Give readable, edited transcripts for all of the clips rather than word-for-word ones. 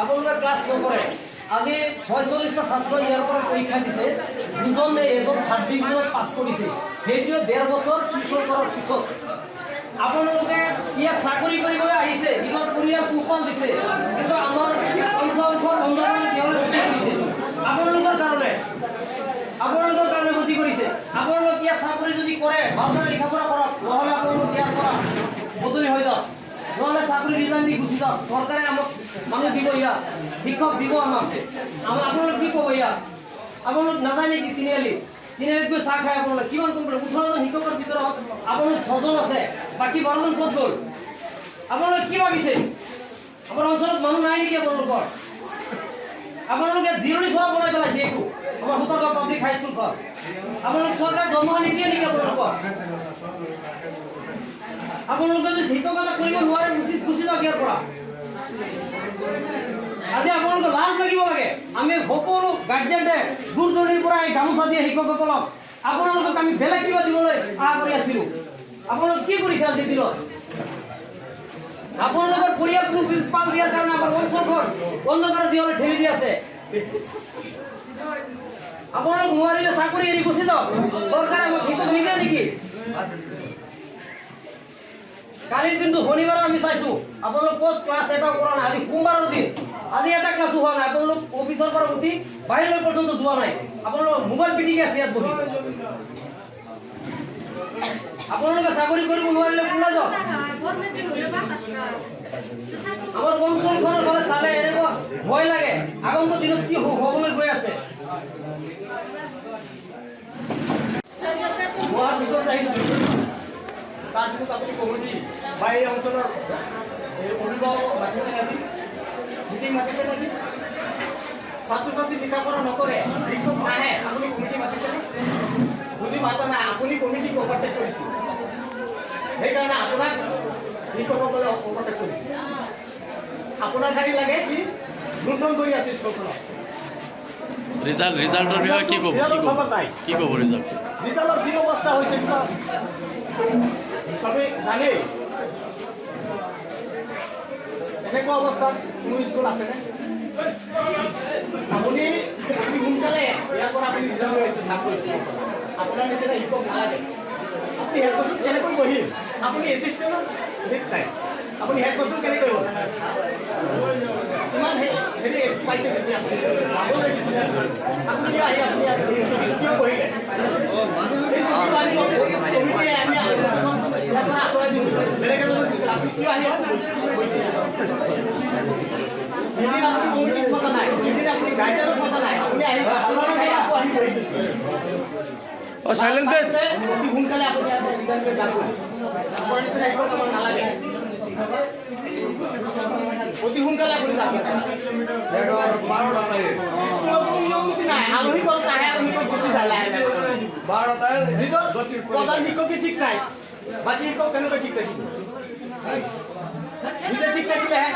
আপোনালোকে ক্লাছ নকৰে আজি 46টা ছাত্ৰ ইয়াৰ পৰা পৰীক্ষা দিছে দুজনে এজন থাৰ্ড ডিভিজনত পাছ কৰিছে সেইটো 1.5 বছৰ টিউচন কৰাৰ পিছত আপোনালোকে ইয়াত চাকৰি কৰিবলৈ আহিছে ইহঁত পৰিয়াল পোহপাল দিছে কিন্তু আমাৰ অঞ্চলখন অন্ধকাৰত তেওঁলোকে গতি কৰিছে আপোনালোকৰ কাৰণে গতি কৰিছে আপোনালোক ইয়াত চাকৰি যদি কৰে ভালদৰে লিখা পঢ়া কৰক নহ'লে আপোনালোক ইয়াৰ পৰা বদলি হৈ যাওক নহ'লে চাকৰি ৰিজাইন দি গুচি যাওক চৰকাৰে আমাক মানুহ দিব ইয়াত শিক্ষক দিব আমাক আপোনালোক কি ক'ব ইয়াত আপোনালোক নাযায় নেকি তিনিআলিত গৈ চাহ খাই আপোনালোক কিমান কম 18জন শিক্ষকৰ ভিতৰত আপোনালোক 6জন আছে বাকী 12জন ক'ত গ'ল আপোনালোক কি ভাবিছে আমাৰ অঞ্চলত মানুহ নাই নেকি আপোনালোকে জিৰণি চোৱা বনাই পেলাইছে এইটো আমাৰ ভূটানগাঁও পাব্লিক হাইস্কুলখন আপোনালোক চৰকাৰে দৰমহা নিদিয়ে নেকি আপোনালোকে যদি শিক্ষকতা কৰিব নোৱাৰে গুচি যাওক ইয়াৰ পৰা আজি আপোনালোকে লাজ লাগিব লাগে আমি সকলো গাৰ্জেনে দূৰ দূৰণিৰ পৰা এই গামোচা দিয়ে শিক্ষকসকলক আপোনালোকক আমি বেলেগ কিবা দিবলৈ আশা কৰি আছিলোঁ আপোনালোক কি কৰিছে আজিৰ দিনত আপোনালোকৰ পৰিয়াল পোহপাল দিয়াৰ কাৰণে আমাৰ অঞ্চলখন অন্ধকাৰৰ দিশলৈ ঠেলি দি আছে আপোনালোক নোৱাৰিলে চাকৰি এৰি গুচি যাওক চৰকাৰে আমাক শিক্ষক নিদিয়ে নেকি কালিৰ দিনটো শনিবাৰ আমি চাইছো আপোনালোক ক'ত ক্লাছ এটা কৰা নাই আজি সোমবাৰৰ দিন আজি এটা ক্লাছো হোৱা নাই আপোনালোক অফিচৰ পৰা উঠি বাহিৰলৈ পৰ্যন্ত যোৱা নাই আপোনালোক মোবাইল পিটিকি আছে ইয়াত বহি আপোনালোকে চাকৰি কৰিব নোৱাৰিলে ওলাই যাওক আমাৰ অঞ্চলখনৰ ফালে চালে এনেকুৱা ভয় লাগে আগন্তুক দিনত কি হ'বলৈ গৈ আছে তাৰপিছত আপুনি কমিটি বা এই অঞ্চলৰ অভিভাৱক মাতিছে নেকি মিটিং মাতিছে নেকি ছাত্ৰ ছাত্ৰী লিখা পঢ়া নকৰে শিক্ষক নাহে আপুনি কমিটি মাতিছেনে বুজি মাতা নাই আপুনি কমিটিক অভাৰটেক কৰিছে সেইকাৰণে আপোনাক শিক্ষকসকলে অভাৰটেক কৰিছে আপোনাৰ গাড়ী লাগে কি লুণ্ঠন কৰি আছে স্কুলখনত ৰিজাল্টৰ বিষয়ে কি ক'ব ৰিজাল্টৰ কি অৱস্থা হৈছে সবেই জানে এনেকুৱা অৱস্থাত কোনো স্কুল আছেনে আপুনি সোনকালে ইয়াৰ পৰা আপুনি আপোনাৰ নিচিনা শিক্ষক নালাগে আপুনি হেড কৰ্চত কেনেকৈ বহিল আপুনি এছিষ্টেণ্টৰ লিষ্ট নাই আপুনি হেড কৰ্চত কেনেকৈ হ'ল ইমান হেৰি পাইছে আপুনি আহি আপুনি কিয় বহিলে সাইলেন্ট প্লেস সোনকালে আপুনি নালাগে অতি সোনকালে আপুনি যাব আলহী কল আহে আলহী কল গুচি যায় প্ৰধান শিক্ষকে ঠিক নাই বাকী শিক্ষক কেনেকৈ ঠিক থাকিব নিজে ঠিক থাকিলেহে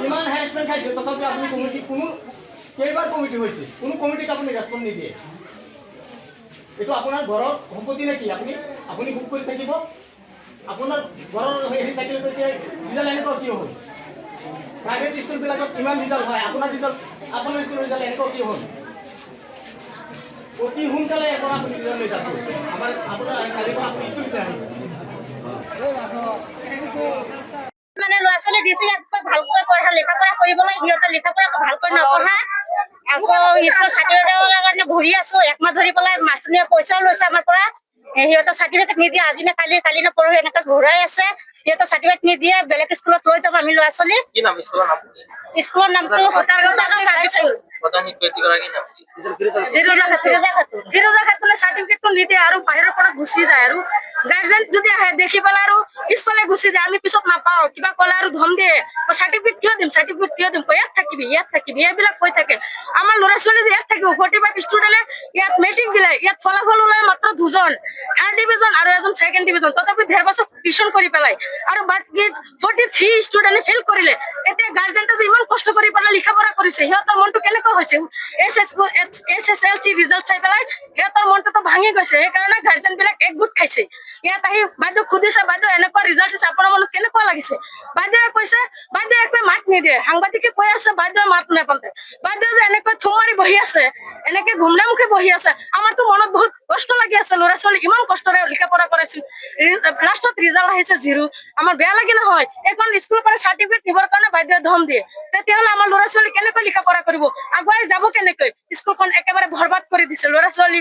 ইমান হেৰাচমেণ্ট খাইছে তথাপি আপুনি কমিটি কোনো কেইবাৰ কমিটি হৈছে কোনো কমিটিক আপুনি ৰেছপন্স নিদিয়ে এইটো আপোনাৰ ঘৰৰ সম্পত্তি নেকি আপুনি বুক কৰি থাকিব আপোনাৰ ঘৰৰ হেৰি থাকিলে তেতিয়া ৰিজাল্ট এনেকুৱা কিয় হ'ল প্ৰাইভেট স্কুলবিলাকত ইমান ৰিজাল্ট হয় আপোনাৰ স্কুলৰ ৰিজাল্ট এনেকুৱা কি হ'ল অতি সোনকালে এবাৰ আপুনি ৰিজাল্ট লৈ যাব আপোনাৰ কালিৰ পৰা আপুনি স্কুলতে আহিব মানে ল'ৰা ছোৱালী দিছে ভালকৈ পঢ়া লিখা পঢ়া কৰিবলৈ সিহঁতে লিখা পঢ়া ভালকৈ নপঢ়া আকৌ স্কুল চাৰ্টিফিকেটৰ কাৰণে ঘূৰি আছো একমাহ ধৰি পেলাই মাষ্টৰনীয়ে পইচাও লৈছে আমাৰ পৰা সিহঁতৰ চাৰ্টিফিকেট নিদিয়ে আজি নে কালি নে পৰহি এনেকৈ ঘূৰাই আছে সিহঁতৰ চাৰ্টিফিকেট নিদিয়ে বেলেগ স্কুলত লৈ যাম আমি ল'ৰা ছোৱালী স্কুলৰ নামটো ফিৰোজা খাতুনে চাৰ্টিফিকেটটো নিদিয়ে আৰু বাহিৰৰ পৰা গুচি যায় আৰু গাৰ্জেন যদি আহে দেখি পেলাই আৰু পিছফালে গুচি যায় আমি পিছত নাপাওঁ কিবা ক'লে আৰু ধম দিয়ে চাৰ্টিফিকেট কিয় দিম ইয়াত থাকিবি এইবিলাক কৈ থাকে আমাৰ ল'ৰা ছোৱালী যে ইয়াত থাকিব 45 ষ্টুডেণ্টে ইয়াত মিটিং দিলে ইয়াত ফলাফল ওলাই মাত্ৰ 2জন ডিভিজন আৰু এজন ছেকেণ্ড ডিভিজন, তথাপি 1.5 বছৰ টিউচন কৰি পেলাই আৰু বাকী 43 ষ্টুডেণ্টে ফেইল কৰিলে। এতিয়া গাৰ্জেণ্টে যে ইমান কষ্ট কৰি পেলাই লিখা পঢ়া কৰিছে, সিহঁতৰ মনটো কেনেকুৱা হৈছে? SSLC ৰিজাল্ট চাই পেলাই সিহঁতৰ মনটোতো ভাঙি গৈছে। সেইকাৰণে গাৰ্জেন বিলাক একগোট খাইছে। ইয়াত আহি বাইদেউ সুধিছে, বাইদেউ এনেকুৱা ৰিজাল্ট হৈছে, আপোনাৰ মনত কেনেকুৱা লাগিছে? বাইদেৱে কৈছে, বাইদেউ একোৱে মাত নিদিয়ে। সাংবাদিকে কৈ আছে বাইদেৱে মাত নাপাতে। বাইদেউ যে এনেকৈ থুম মাৰি বহি আছে, এনেকে ঘুমনামুখে বহি আছে, আমাৰতো মনত বহুত কষ্ট লাগি আছে। ল'ৰা ছোৱালী ইমান কষ্টৰে লিখা পঢ়া কৰাইছিল, লাষ্টত ৰিজাল্ট আহিছে 0। আমাৰ বেয়া লাগে নহয়? এখন স্কুলৰ পৰা চাৰ্টিফিকেট দিবৰ কাৰণে বাইদেৱে ধম দিয়ে। তেতিয়াহ'লে আমাৰ ল'ৰা ছোৱালী কেনেকৈ লিখা পঢ়া কৰিব? আগুৱাই যাব কেনেকৈ? স্কুলখন একেবাৰে বৰবাদ কৰি দিছে। ল'ৰা ছোৱালী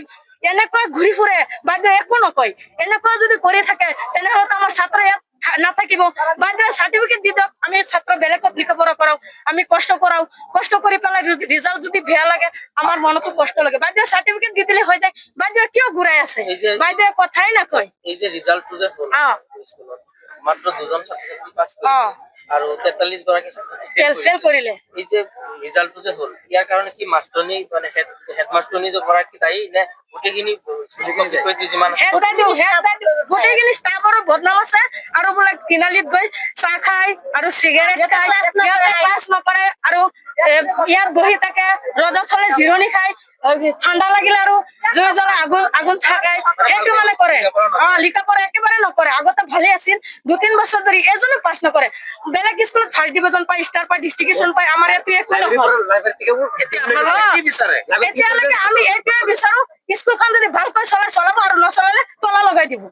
এনেকৈ ঘূৰি ফুৰে, বাইদেৱে একো নকয়। এনেকুৱা যদি কৰি থাকে তেনেহ'লে আমাৰ ছাত্ৰ ইয়াত নাথাকিব। বাইদেৱে চাৰ্টিফিকেট দি দিয়ক, আমি ছাত্ৰ বেলেগত লিখা পঢ়া কৰাও, আমি কষ্ট কৰাও। কষ্ট কৰি পেলাই ৰিজাল্ট যদি বেয়া লাগে আমাৰ মনতো কষ্ট লাগে। বাইদেৱে চাৰ্টিফিকেট দি দিলে হৈ যায়। বাইদেৱে কিয় ঘূৰাই আছে? বাইদেৱে কথাই নকয়। এই যে ৰিজাল্টটো যে হ'ল স্কুলত মাত্ৰ 2জন ছাত্ৰ-ছাত্ৰী পাছ কৰিছে আৰু 43 গৰাকী ছাত্ৰ-ছাত্ৰী ফেল কৰিলে। এই যে ৰিজাল্টটো যে হ'ল, ইয়াৰ কাৰণে কি মাষ্টৰনী মানে হেডমাষ্টৰনী গৰাকী দায়ী নে গোটেইখিনি শিক্ষক-শিক্ষয়িত্ৰী যিমান গোটেইখিনি ষ্টাফৰো বদনাম আছে আৰু বোলে তিনালিত গৈ চাহ খাই আৰু চিগাৰেট খাই, সিহঁতে ক্লাছ নকৰে আৰু ইয়াত বহি থাকে, ৰ'দত হ'লে জিৰণি খাই, ঠাণ্ডা লাগিলে আৰু জুই জ্বলাই আগুন থাকে, সেইটো মানে কৰে। লিখা পঢ়া একেবাৰে নকৰে। আগতে ভালে আছিল, 2-3 বছৰ ধৰি এজনো পাছ নকৰে। বেলেগ স্কুলত 1st ডিভিজন পায়, ষ্টাৰ পায়, ডিষ্টিংশ্যন পায়, আমাৰ ইয়াতে একো নহয়। এতিয়ালৈকে আমি এইটোৱে বিচাৰো, স্কুলখন যদি ভালকৈ চলাব আৰু নচলালে তলা লগাই দিব।